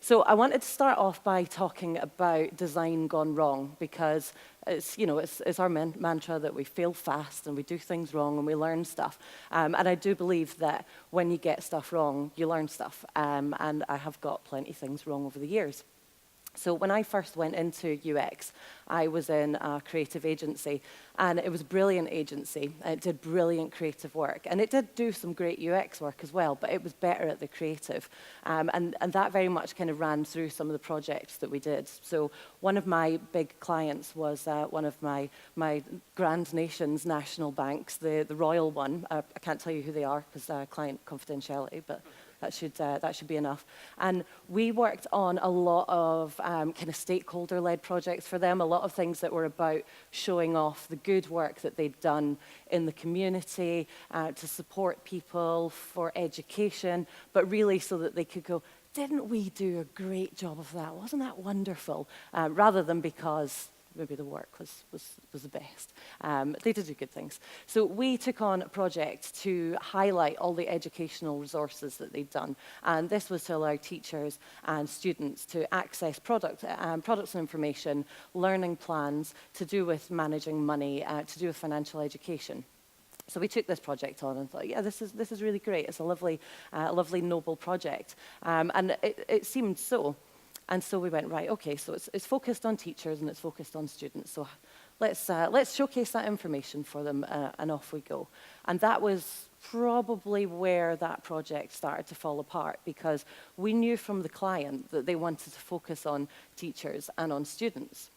So I wanted to start off by talking about design gone wrong, because it's our mantra that we fail fast and we do things wrong and we learn stuff. And I do believe that when you get stuff wrong, you learn stuff. And I have got plenty of things wrong over the years. So when I first went into UX, I was in a creative agency, and it was a brilliant agency. It did brilliant creative work, and it did do some great UX work as well, but it was better at the creative. And that very much kind of ran through some of the projects that we did. So one of my big clients was one of my grand nation's national banks, the royal one. I can't tell you who they are because client confidentiality, but that should be enough. And we worked on a lot of kind of stakeholder-led projects for them, a lot of things that were about showing off the good work that they'd done in the community to support people for education, but really so that they could go, didn't we do a great job of that? Wasn't that wonderful? Rather than because maybe the work was the best. They did do good things. So we took on a project to highlight all the educational resources that they'd done. And this was to allow teachers and students to access products and information, learning plans to do with managing money, to do with financial education. So we took this project on and thought, yeah, this is really great. It's a lovely noble project. And it seemed so. And so we went, right, okay, so it's focused on teachers and it's focused on students. So let's showcase that information for them, and off we go. And that was probably where that project started to fall apart, because we knew from the client that they wanted to focus on teachers and on students.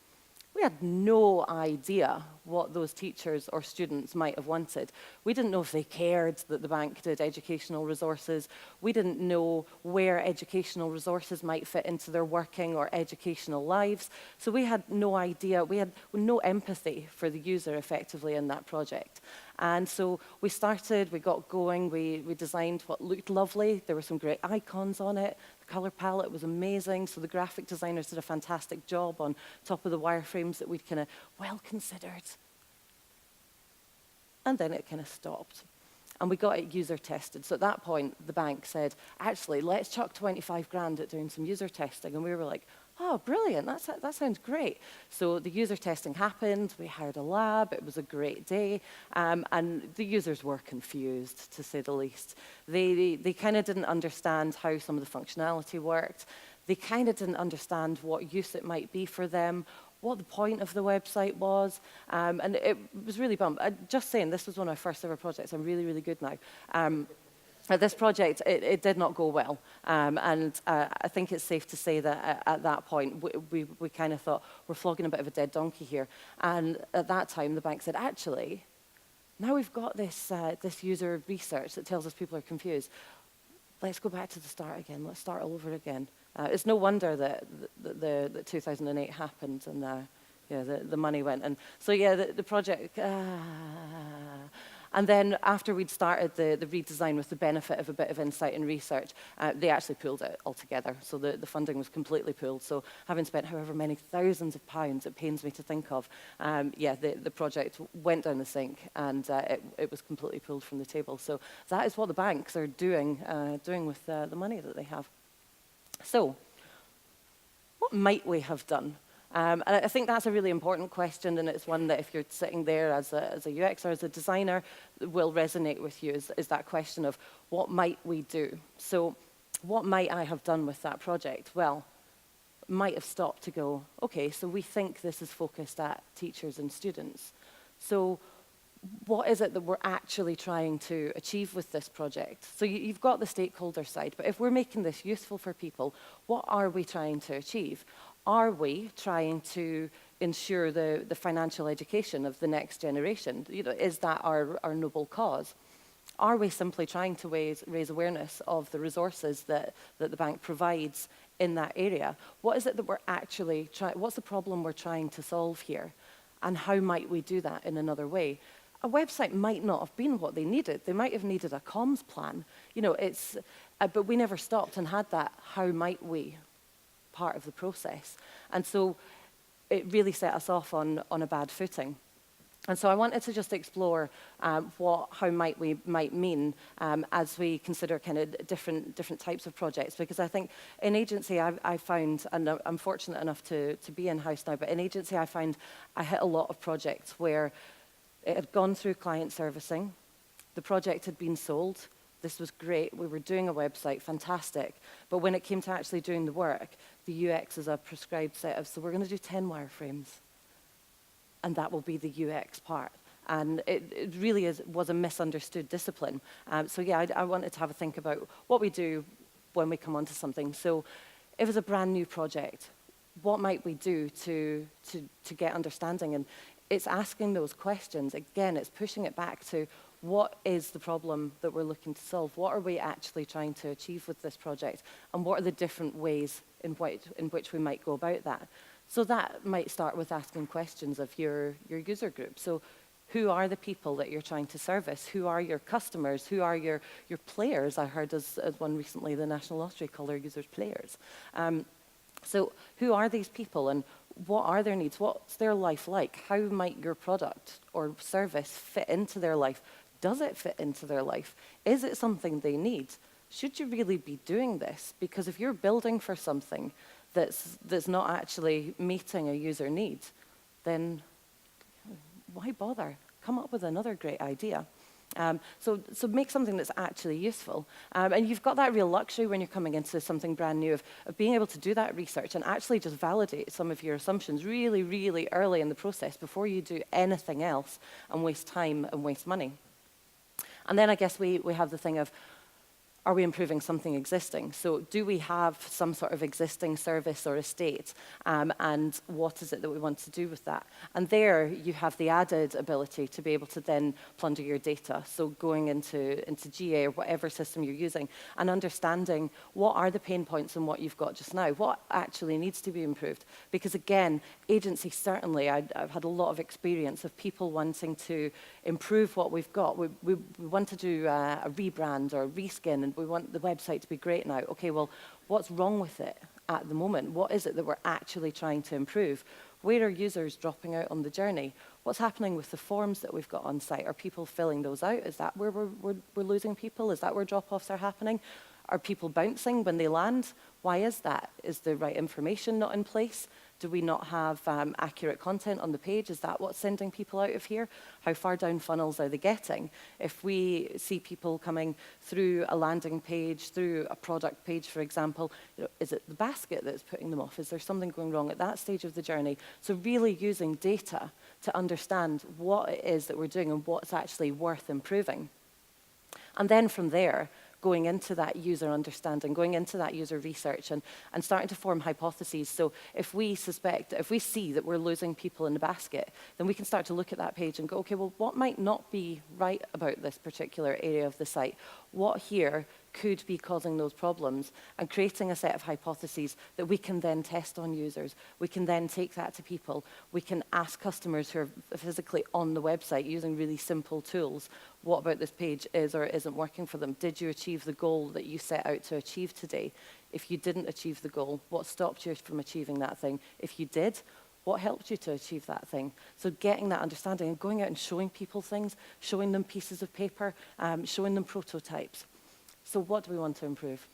We had no idea what those teachers or students might have wanted. We didn't know if they cared that the bank did educational resources. We didn't know where educational resources might fit into their working or educational lives. So we had no idea. We had no empathy for the user effectively in that project. And so we got going, we designed what looked lovely. There were some great icons on it. The color palette was amazing. So the graphic designers did a fantastic job on top of the wireframes that we'd kind of well considered. And then it kind of stopped. And we got it user tested. So at that point, the bank said, actually, let's chuck 25 grand at doing some user testing. And we were like, oh, brilliant, that sounds great. So the user testing happened, we hired a lab, it was a great day, and the users were confused, to say the least. They kind of didn't understand how some of the functionality worked. They kind of didn't understand what use it might be for them, what the point of the website was, and it was really bummed. Just saying, this was one of my first ever projects. I'm really, really good now. This project, it did not go well, and I think it's safe to say that at that point, we kind of thought, we're flogging a bit of a dead donkey here. And at that time, the bank said, actually, now we've got this user research that tells us people are confused. Let's go back to the start again. Let's start all over again. It's no wonder that the 2008 happened and the money went. And so, yeah, the project... And then after we'd started the redesign with the benefit of a bit of insight and research, they actually pulled it altogether. So the funding was completely pulled. So having spent however many thousands of pounds, it pains me to think of, the project went down the sink, and it was completely pulled from the table. So that is what the banks are doing with the money that they have. So what might we have done? And I think that's a really important question, and it's one that if you're sitting there as a UX or as a designer, will resonate with you, is that question of what might we do? So what might I have done with that project? Well, might have stopped to go, okay, so we think this is focused at teachers and students. So what is it that we're actually trying to achieve with this project? So you've got the stakeholder side, but if we're making this useful for people, what are we trying to achieve? Are we trying to ensure the financial education of the next generation? Is that our noble cause? Are we simply trying to raise awareness of the resources that the bank provides in that area? What is it that we're actually what's the problem we're trying to solve here? And how might we do that in another way? A website might not have been what they needed. They might have needed a comms plan. But we never stopped and had that how might we part of the process. And so it really set us off on a bad footing. And so I wanted to just explore how we might mean as we consider kind of different types of projects, because I think in agency I found, and I'm fortunate enough to be in-house now, but in agency I found I hit a lot of projects where it had gone through client servicing, the project had been sold, this was great, we were doing a website, fantastic, but when it came to actually doing the work, the UX is a prescribed set of, so we're going to do 10 wireframes. And that will be the UX part. And it really was a misunderstood discipline. So yeah, I wanted to have a think about what we do when we come onto something. So if it's a brand new project, what might we do to get understanding? And it's asking those questions. Again, it's pushing it back to what is the problem that we're looking to solve? What are we actually trying to achieve with this project? And what are the different ways in which we might go about that? So that might start with asking questions of your user group. So who are the people that you're trying to service? Who are your customers? Who are your players? I heard as one recently, the National Lottery call their users players. So who are these people and what are their needs? What's their life like? How might your product or service fit into their life? Does it fit into their life? Is it something they need? Should you really be doing this? Because if you're building for something that's not actually meeting a user need, then why bother? Come up with another great idea. So make something that's actually useful. And you've got that real luxury when you're coming into something brand new of being able to do that research and actually just validate some of your assumptions really, really early in the process before you do anything else and waste time and waste money. And then I guess we have the thing of, are we improving something existing? So do we have some sort of existing service or estate? And what is it that we want to do with that? And there you have the added ability to be able to then plunder your data. So going into GA or whatever system you're using and understanding what are the pain points in what you've got just now? What actually needs to be improved? Because again, agency certainly, I've had a lot of experience of people wanting to improve what we've got. We want to do a rebrand or a reskin, and we want the website to be great now. Okay, well, what's wrong with it at the moment? What is it that we're actually trying to improve? Where are users dropping out on the journey? What's happening with the forms that we've got on site? Are people filling those out? Is that where we're losing people? Is that where drop-offs are happening? Are people bouncing when they land? Why is that? Is the right information not in place? Do we not have accurate content on the page? Is that what's sending people out of here? How far down funnels are they getting? If we see people coming through a landing page, through a product page, for example, is it the basket that's putting them off? Is there something going wrong at that stage of the journey? So really using data to understand what it is that we're doing and what's actually worth improving. And then from there, going into that user understanding, going into that user research and starting to form hypotheses. So if we see that we're losing people in the basket, then we can start to look at that page and go, okay, well, what might not be right about this particular area of the site? What here could be causing those problems, and creating a set of hypotheses that we can then test on users. We can then take that to people. We can ask customers who are physically on the website using really simple tools, what about this page is or isn't working for them? Did you achieve the goal that you set out to achieve today? If you didn't achieve the goal, what stopped you from achieving that thing? If you did, what helped you to achieve that thing? So getting that understanding and going out and showing people things, showing them pieces of paper, showing them prototypes. So what do we want to improve?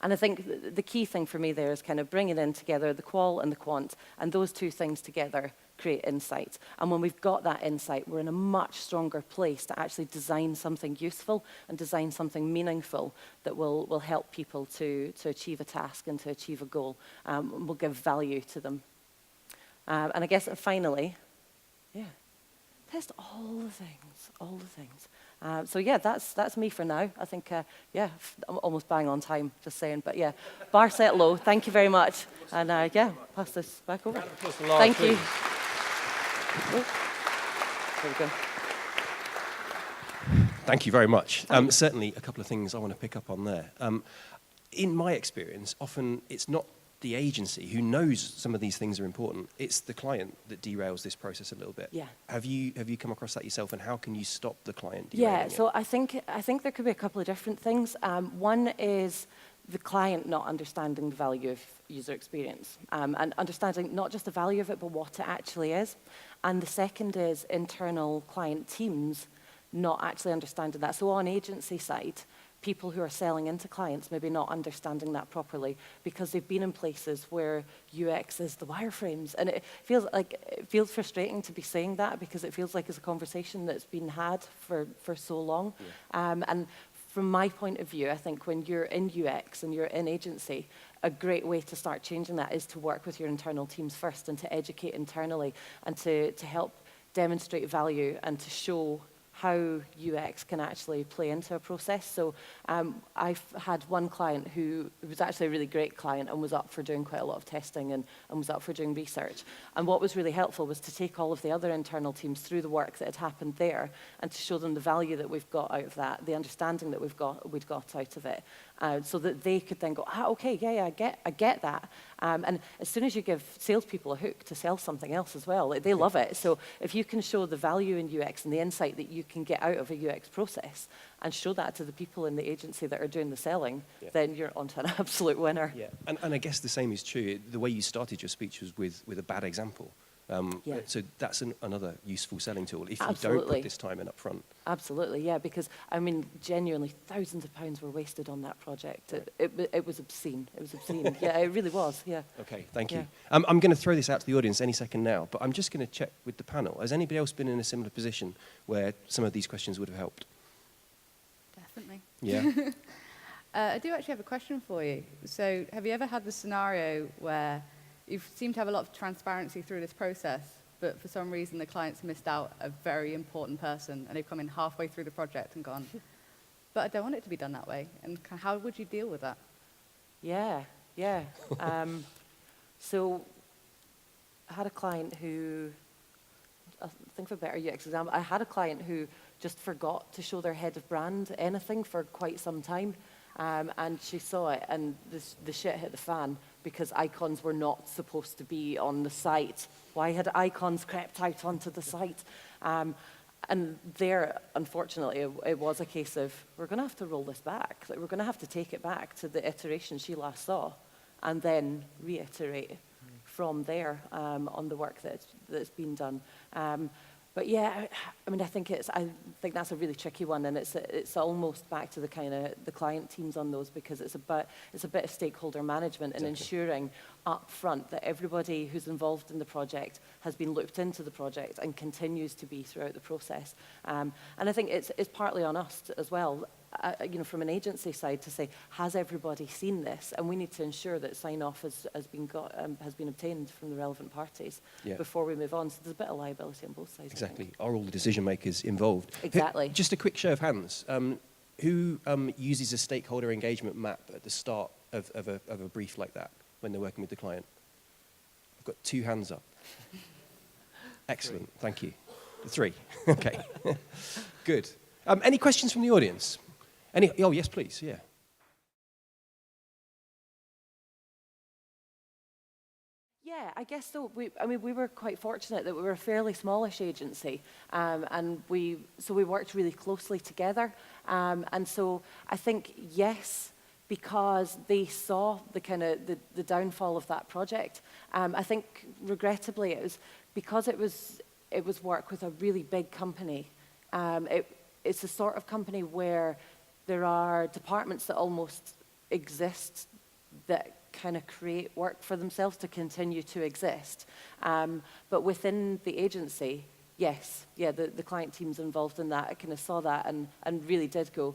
And I think the key thing for me there is kind of bringing in together the qual and the quant, and those two things together create insight. And when we've got that insight, we're in a much stronger place to actually design something useful and design something meaningful that will help people to achieve a task and to achieve a goal, will give value to them. And I guess finally, test all the things. So yeah, that's me for now. I think, I'm almost bang on time, just saying. But yeah, bar set low. Thank you very much. And pass this back over. Thank you. Oh, there we go. Thank you very much. Certainly a couple of things I want to pick up on there. In my experience, often it's not the agency who knows some of these things are important. It's the client that derails this process a little bit. Yeah. Have you come across that yourself, and how can you stop the client derailing it? So I think there could be a couple of different things. One is the client not understanding the value of user experience, and understanding not just the value of it, but what it actually is. And the second is internal client teams not actually understanding that. So on agency side, people who are selling into clients maybe not understanding that properly because they've been in places where UX is the wireframes. And it feels frustrating to be saying that because it feels like it's a conversation that's been had for so long. Yeah. And from my point of view, I think when you're in UX and you're in agency, a great way to start changing that is to work with your internal teams first and to educate internally and to help demonstrate value and to show how UX can actually play into a process. So I've had one client who was actually a really great client and was up for doing quite a lot of testing and was up for doing research. And what was really helpful was to take all of the other internal teams through the work that had happened there and to show them the value that we've got out of that, the understanding that we'd got out of it, so that they could then go, okay, yeah, I get that. And as soon as you give salespeople a hook to sell something else as well, they love it. So if you can show the value in UX and the insight that you can get out of a UX process and show that to the people in the agency that are doing the selling, then you're onto an absolute winner. Yeah, and I guess the same is true. The way you started your speech was with a bad example. So that's another useful selling tool if you don't put this time in up front. Absolutely, yeah, because, I mean, genuinely, thousands of pounds were wasted on that project. Right. It was obscene. It was obscene. Yeah, it really was, yeah. Okay, thank you. I'm going to throw this out to the audience any second now, but I'm just going to check with the panel. Has anybody else been in a similar position where some of these questions would have helped? Definitely. Yeah. I do actually have a question for you. So have you ever had the scenario where you seem to have a lot of transparency through this process, but for some reason the client's missed out a very important person and they've come in halfway through the project and gone, but I don't want it to be done that way. And how would you deal with that? Yeah. So I had a client who, I think for a better UX example, I had a client who just forgot to show their head of brand anything for quite some time. And she saw it, and the shit hit the fan because icons were not supposed to be on the site. Why had icons crept out onto the site? And there, unfortunately, it was a case of, we're going to have to roll this back. Like, we're going to have to take it back to the iteration she last saw and then reiterate from there on the work that's been done. But yeah, I mean, I think that's a really tricky one, and it's almost back to the kind of the client teams on those, because it's a bit of stakeholder management and ensuring up front that everybody who's involved in the project has been looped into the project and continues to be throughout the process. And I think it's partly on us as well, from an agency side, to say, has everybody seen this? And we need to ensure that sign-off has been obtained from the relevant parties before we move on. So there's a bit of liability on both sides. Exactly. Are all the decision makers involved? Exactly. Just a quick show of hands. Who uses a stakeholder engagement map at the start of a brief like that when they're working with the client? I've got 2 hands up. Excellent. Thank you. 3. Okay. Good. Any questions from the audience? Oh, yes, please. Yeah. Yeah, I guess so. We were quite fortunate that we were a fairly smallish agency, and we worked really closely together. And so I think, yes, because they saw the downfall of that project. I think, regrettably, it was because it was work with a really big company. It's the sort of company where there are departments that almost exist that kind of create work for themselves to continue to exist. But within the agency, yes, the client teams involved in that, I kind of saw that and really did go,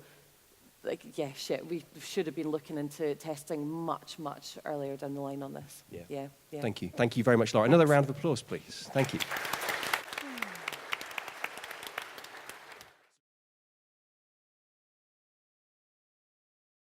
like, yeah, shit, we should have been looking into testing much, much earlier down the line on this. Yeah. Thank you. Thank you very much, Laura. Another round of applause, please. Thank you.